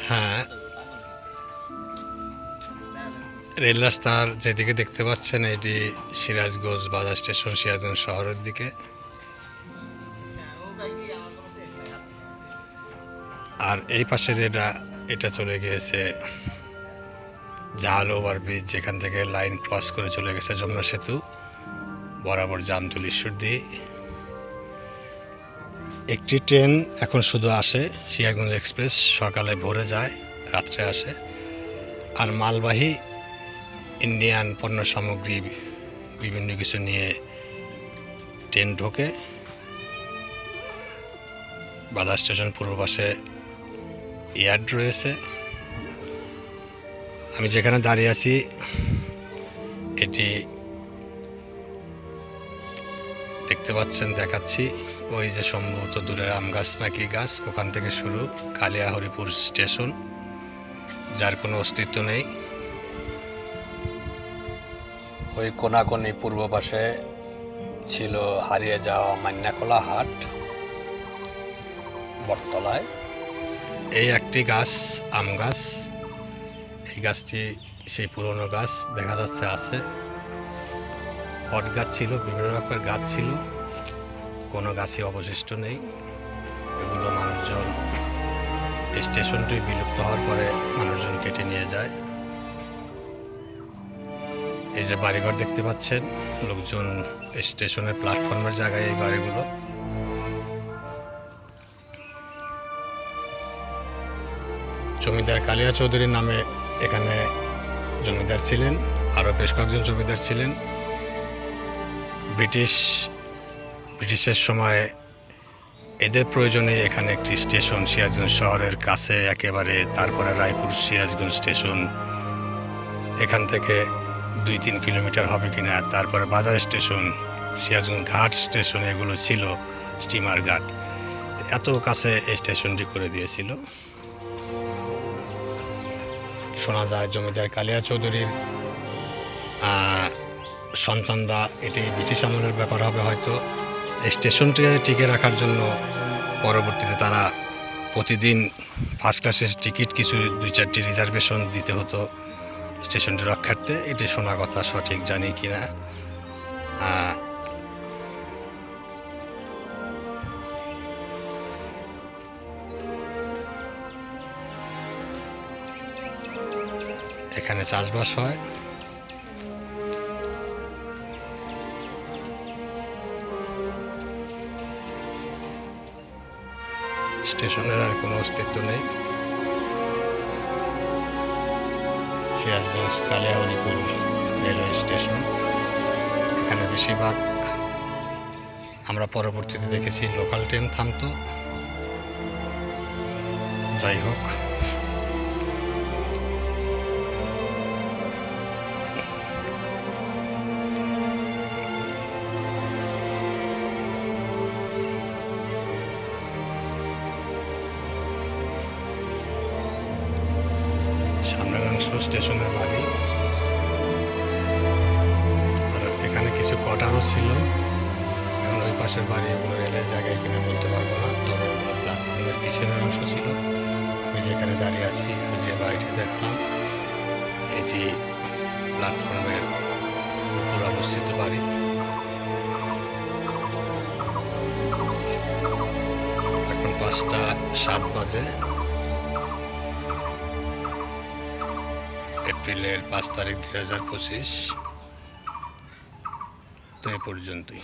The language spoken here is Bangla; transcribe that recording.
হ্যাঁ, রেল রাস্তার যেদিকে দেখতে পাচ্ছেন এটি সিরাজগঞ্জ বাজার স্টেশন, সিরাজগঞ্জ শহরের দিকে। আর এই পাশের এটা চলে গিয়েছে জাহাল ওভারব্রিজ, যেখান থেকে লাইন ক্রস করে চলে গেছে যমুনা সেতু বরাবর জামতল ঈশ্বরদী। একটি ট্রেন এখন শুধু আসে, সিরাজগঞ্জ এক্সপ্রেস, সকালে ভোরে যায়, রাত্রে আসে। আর মালবাহী ইন্ডিয়ান পণ্য সামগ্রী বিভিন্ন কিছু নিয়ে ট্রেন ঢোকে। বাজার স্টেশন পূর্ব পাশে ইয়ার্ড রয়েছে। আমি যেখানে দাঁড়িয়ে আছি এটি দেখতে পাচ্ছেন, দেখাচ্ছি। ওই যে সম্ভবত দূরে আম গাছ নাকি গাছ, ওখান থেকে শুরু কালিয়া হরিপুর স্টেশন, যার কোনো অস্তিত্ব নেই। ওই কোনাকোনি পূর্ব পাশে ছিল হারিয়ে যাওয়া মান্যাখোলা হাট বটতলায়। এই একটি গাছ, আম গাছ। এই গাছটি সেই পুরনো গাছ, দেখা যাচ্ছে আছে। বট গাছ ছিল, বিভিন্ন রকমের গাছ ছিল, কোনো গাছই অবশিষ্ট নেই। এগুলো মানুষজন, স্টেশনটি বিলুপ্ত হওয়ার পরে মানুষজন কেটে নিয়ে যায়। এই যে বাড়িঘর দেখতে পাচ্ছেন, লোকজন স্টেশনের প্ল্যাটফর্মের জায়গায় এই বাড়িগুলো। জমিদার কালিয়া চৌধুরীর নামে এখানে জমিদার ছিলেন, আরও বেশ কয়েকজন জমিদার ছিলেন। ব্রিটিশের সময় এদের প্রয়োজনে এখানে একটি স্টেশন সিরাজগঞ্জ শহরের কাছে একেবারে, তারপরে রায়পুর সিরাজগঞ্জ স্টেশন, এখান থেকে 2-3 কিলোমিটার হবে কিনা, তারপরে বাজার স্টেশন, সিরাজগঞ্জ ঘাট স্টেশন, এগুলো ছিল স্টিমার ঘাট। এত কাছে এই স্টেশনটি করে দিয়েছিল। শোনা যায় জমিদার কালিয়া চৌধুরীর সন্তানরা, এটি ব্রিটিশ আমলের ব্যাপার হবে হয়তো, স্টেশনটিকে টিকে রাখার জন্য পরবর্তীতে তারা প্রতিদিন ফার্স্ট ক্লাসের টিকিট কিছু 2-4টি রিজার্ভেশন দিতে হতো স্টেশনটি রক্ষার্থে। এটি শোনা কথা, সঠিক জানি কিনা। এখানে চাষবাস হয়। স্টেশনের আর কোনো অস্তিত্ব নেই। সিরাজগঞ্জ কালিয়া হরিপুর রেলওয়ে স্টেশন, এখানে বেশিরভাগ আমরা পরবর্তীতে দেখেছি লোকাল ট্রেন থামতো। যাই হোক, সামনের অংশ স্টেশনের বাড়ি। আর এখানে কিছু কোয়ার্টারও ছিল। এখন ওই পাশের বাড়ি, এগুলো রেলের জায়গায় কিনা বলতে পারবো না, তবে ওগুলো প্ল্যাটফর্মের পিছনের অংশ ছিল। আমি যেখানে দাঁড়িয়ে আছি আর যে বাড়িটি দেখালাম, এটি প্ল্যাটফর্মের উপর অবস্থিত বাড়ি। এখন 5টা 7 বাজে। এপ্রিলের 5 তারিখ 2025। তো এ পর্যন্তই।